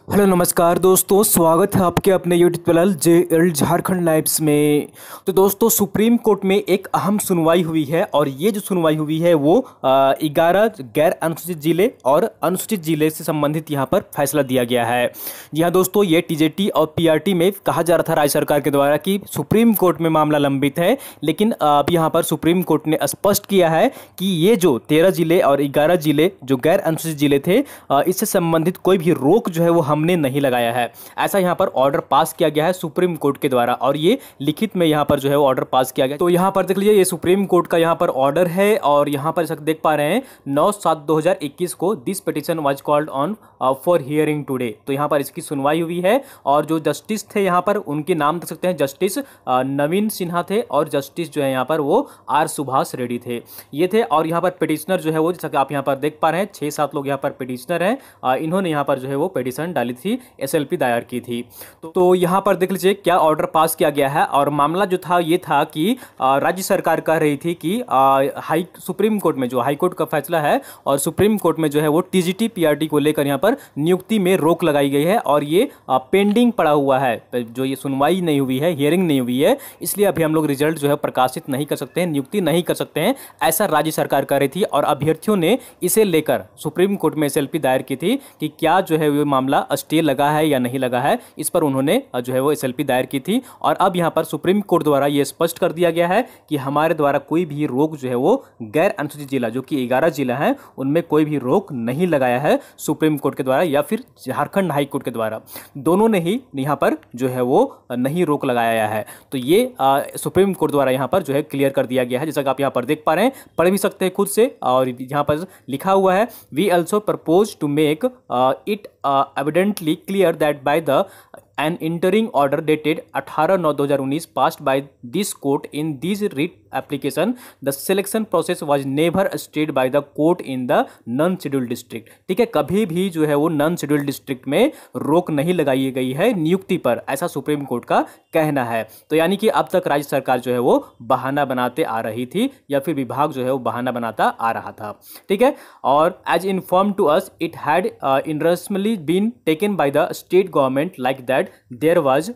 Hello नमस्कार दोस्तों, स्वागत है आपके अपने YouTube channel JL Jharkhand lives में। तो दोस्तों, सुप्रीम कोर्ट में एक अहम सुनवाई हुई है और ये जो सुनवाई हुई है वो 11 गैर अनुसूचित जिले और अनुसूचित जिले से संबंधित यहाँ पर फैसला दिया गया है। जी हाँ दोस्तों, ये TJT और PRT में कहा जा रहा था राज्य सरकार के द्वारा कि सुप्रीम कोर्ट में मामला लंबित है, लेकिन अब यहाँ पर सुप्रीम कोर्ट ने स्पष्ट किया है कि ये जो 13 जिले और 11 जिले जो गैर अनुसूचित जिले थे, इससे संबंधित कोई भी रोक जो है वो हमने नहीं लगाया है। ऐसा यहाँ पर ऑर्डर पास किया गया है सुप्रीम कोर्ट के द्वारा और ये लिखित में यहाँ पर जो है वो ऑर्डर पास किया गया। तो यहाँ पर देख लीजिए, ये सुप्रीम कोर्ट का यहाँ पर ऑर्डर है और यहाँ पर जैसा देख पा रहे हैं 9/7/2021 को this petition was called on for hearing today. तो यहाँ पर इसकी सुनवाई हुई है और जो जस्टिस थे यहाँ पर उनके नाम देख सकते हैं, जस्टिस नवीन सिन्हा थे और जस्टिस जो है यहाँ पर वो R सुभाष रेड्डी थे, ये थे। और यहाँ पर पिटिशनर जो है वो, जैसा कि आप यहाँ पर देख पा रहे हैं, 6-7 लोग यहाँ पर पिटिशनर हैं। इन्होंने यहाँ पर जो है वो पिटिशन डाली थी, SLP दायर की थी। तो यहाँ पर देख लीजिए क्या ऑर्डर पास किया गया है। और मामला जो था ये था कि राज्य सरकार कह रही थी कि सुप्रीम कोर्ट में जो हाई कोर्ट का फैसला है और सुप्रीम कोर्ट में जो है वो TGT PRT को लेकर यहाँ पर नियुक्ति में रोक लगाई गई है और ये पेंडिंग पड़ा हुआ है, जो ये सुनवाई नहीं हुई है, हियरिंग नहीं हुई है, इसलिए अभी हम लोग रिजल्ट जो है प्रकाशित नहीं कर सकते हैं, नियुक्ति नहीं कर सकते हैं, ऐसा राज्य सरकार कह रही थी। और अभ्यर्थियों ने इसे लेकर सुप्रीम कोर्ट में SLP दायर की थी कि क्या जो है वो मामला स्टे लगा है या नहीं लगा है। इस पर उन्होंने जो है वो SLP दायर की थी और अब यहाँ पर सुप्रीम कोर्ट द्वारा ये स्पष्ट कर दिया गया है कि हमारे द्वारा कोई भी रोक जो है वो गैर अनुसूचित जिला जो कि 11 जिला है उनमें कोई भी रोक नहीं लगाया है सुप्रीम कोर्ट के द्वारा या फिर झारखंड हाई कोर्ट के द्वारा, दोनों ने ही यहाँ पर जो है वो नहीं रोक लगाया है। तो ये सुप्रीम कोर्ट द्वारा यहाँ पर जो है क्लियर कर दिया गया है, जैसा कि आप यहाँ पर देख पा रहे हैं, पढ़ भी सकते हैं खुद से। और यहाँ पर लिखा हुआ है, we also propose to make it evidently clear that by the an interim order dated 18/9/2019 passed by this court in this writ application, the selection process was never stayed by the court in the non scheduled district। ठीक है, कभी भी जो है वो non scheduled district में रोक नहीं लगाई गई है नियुक्ति पर, ऐसा सुप्रीम कोर्ट का कहना है। तो यानी कि अब तक राज्य सरकार जो है वो बहाना बनाते आ रही थी या फिर विभाग जो है वो बहाना बनाता आ रहा था। ठीक है, और as informed to us it had enormously been taken by the state government like that there was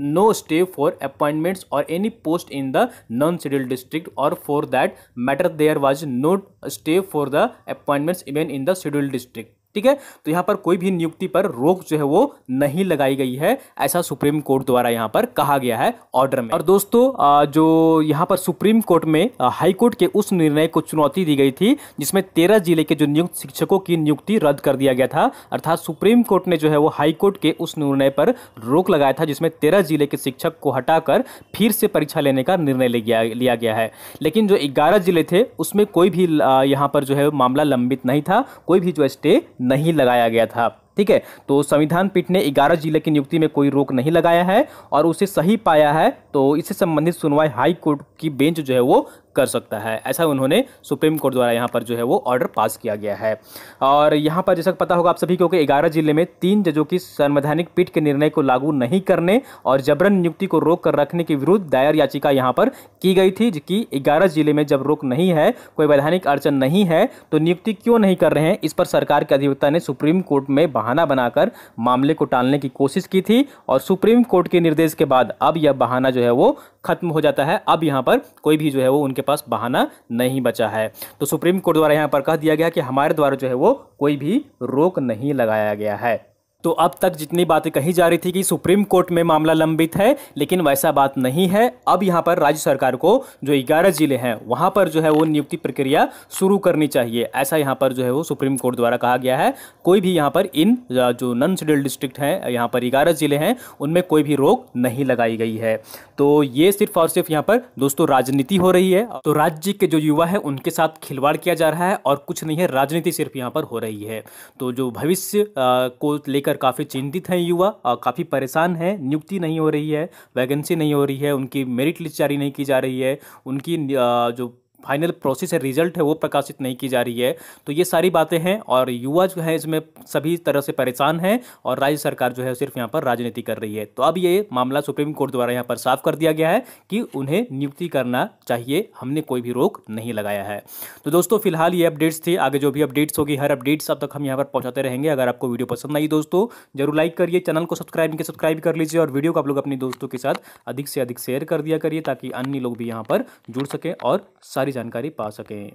no stay for appointments or any post in the non-scheduled district, or for that matter there was no stay for the appointments even in the scheduled district। ठीक है, तो यहाँ पर कोई भी नियुक्ति पर रोक जो है वो नहीं लगाई गई है, ऐसा सुप्रीम कोर्ट द्वारा यहाँ पर कहा गया है ऑर्डर में। और दोस्तों, जो यहाँ पर सुप्रीम कोर्ट में हाई कोर्ट के उस निर्णय को चुनौती दी गई थी जिसमें 13 जिले के जो नियुक्त शिक्षकों की नियुक्ति रद्द कर दिया गया था, अर्थात सुप्रीम कोर्ट ने जो है वो हाई कोर्ट के उस निर्णय पर रोक लगाया था जिसमें 13 जिले के शिक्षक को हटाकर फिर से परीक्षा लेने का निर्णय लिया गया है। लेकिन जो 11 जिले थे उसमें कोई भी यहाँ पर जो है मामला लंबित नहीं था, कोई भी जो स्टे नहीं लगाया गया था। ठीक है, तो संविधान पीठ ने 11 जिले की नियुक्ति में कोई रोक नहीं लगाया है और उसे सही पाया है, तो इससे संबंधित सुनवाई हाई कोर्ट की बेंच जो है वो कर सकता है, ऐसा उन्होंने सुप्रीम कोर्ट द्वारा यहाँ पर जो है वो ऑर्डर पास किया गया है। और यहाँ पर जैसा पता होगा आप सभी को कि 11 जिले में 3 जजों की संवैधानिक पीठ के निर्णय को लागू नहीं करने और जबरन नियुक्ति को रोक कर रखने के विरुद्ध दायर याचिका यहाँ पर की गई थी कि 11 जिले में जब रोक नहीं है, कोई वैधानिक अड़चन नहीं है, तो नियुक्ति क्यों नहीं कर रहे हैं। इस पर सरकार के अधिवक्ता ने सुप्रीम कोर्ट में बहाना बनाकर मामले को टालने की कोशिश की थी और सुप्रीम कोर्ट के निर्देश के बाद अब यह बहाना जो है वो खत्म हो जाता है। अब यहाँ पर कोई भी जो है वो उनके पास बहाना नहीं बचा है। तो सुप्रीम कोर्ट द्वारा यहाँ पर कह दिया गया कि हमारे द्वारा जो है वो कोई भी रोक नहीं लगाया गया है। तो अब तक जितनी बातें कही जा रही थी कि सुप्रीम कोर्ट में मामला लंबित है, लेकिन वैसा बात नहीं है। अब यहाँ पर राज्य सरकार को जो 11 जिले हैं वहाँ पर जो है वो नियुक्ति प्रक्रिया शुरू करनी चाहिए, ऐसा यहाँ पर जो है वो सुप्रीम कोर्ट द्वारा कहा गया है। कोई भी यहाँ पर इन जो नॉन शेड्यूल्ड डिस्ट्रिक्ट हैं, यहाँ पर 11 जिले हैं, उनमें कोई भी रोक नहीं लगाई गई है। तो ये सिर्फ और सिर्फ यहाँ पर दोस्तों राजनीति हो रही है। तो राज्य के जो युवा है उनके साथ खिलवाड़ किया जा रहा है और कुछ नहीं है, राजनीति सिर्फ यहाँ पर हो रही है। तो जो भविष्य को लेकर काफ़ी चिंतित हैं युवा, काफ़ी परेशान हैं, नियुक्ति नहीं हो रही है, वैकेंसी नहीं हो रही है, उनकी मेरिट लिस्ट जारी नहीं की जा रही है, उनकी जो फाइनल प्रोसेस है, रिजल्ट है, वो प्रकाशित नहीं की जा रही है। तो ये सारी बातें हैं और युवा जो है इसमें सभी तरह से परेशान हैं और राज्य सरकार जो है सिर्फ यहाँ पर राजनीति कर रही है। तो अब ये मामला सुप्रीम कोर्ट द्वारा यहाँ पर साफ कर दिया गया है कि उन्हें नियुक्ति करना चाहिए, हमने कोई भी रोक नहीं लगाया है। तो दोस्तों फिलहाल ये अपडेट्स थे, आगे जो भी अपडेट्स होगी हर अपडेट्स अब तक हम यहाँ पर पहुँचाते रहेंगे। अगर आपको वीडियो पसंद आई दोस्तों जरूर लाइक करिए, चैनल को सब्सक्राइब कर लीजिए और वीडियो को आप लोग अपने दोस्तों के साथ अधिक से अधिक शेयर कर दिया करिए ताकि अन्य लोग भी यहाँ पर जुड़ सकें और सारी जानकारी पा सकें।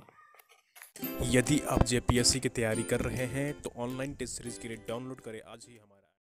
यदि आप जेपीएससी की तैयारी कर रहे हैं तो ऑनलाइन टेस्ट सीरीज के लिए डाउनलोड करें आज ही हमारे